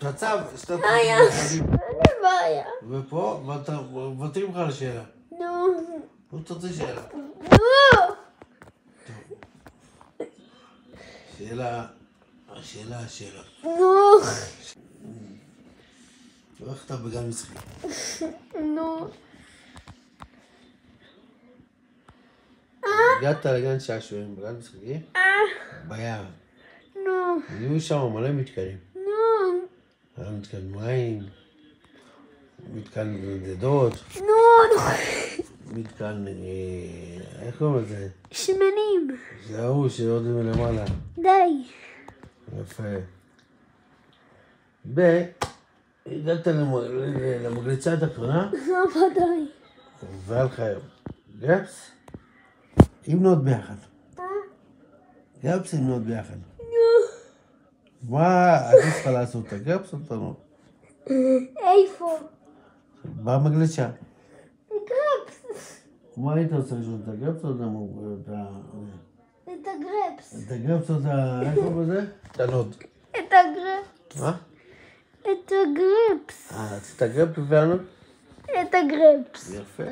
תצב, אין בעיה. ופה, ותרים לך על השאלה. נו. הוא תוציא שאלה. נו. שאלה. נו. איך אתה בגן משחקי? נו. הגעת לגן שעשועים, בגן משחקי? ביער. נו. היו שם מלא מתקנים. נו. היה מתקן מים, מתקן נדדות, מתקן, איך קוראים לזה? שמנים. זה ההוא שיורדים מלמעלה. די. יפה. הגעת למגלצה התחתונה, ודאי. והיה לך גרפס, לבנות ביחד. גרפס לבנות ביחד. מה עדיף לך לעשות, את הגרפס או את הנוד? איפה? במגלצה. גרפס. מה היית רוצה לשאול, את הגרפס או את את הגרפס. את הגרפס או את איך קוראים לזה? את הנוד. את הגרפס. מה? את הגרפס. את הגרפס והנוד? את הגרפס. יפה.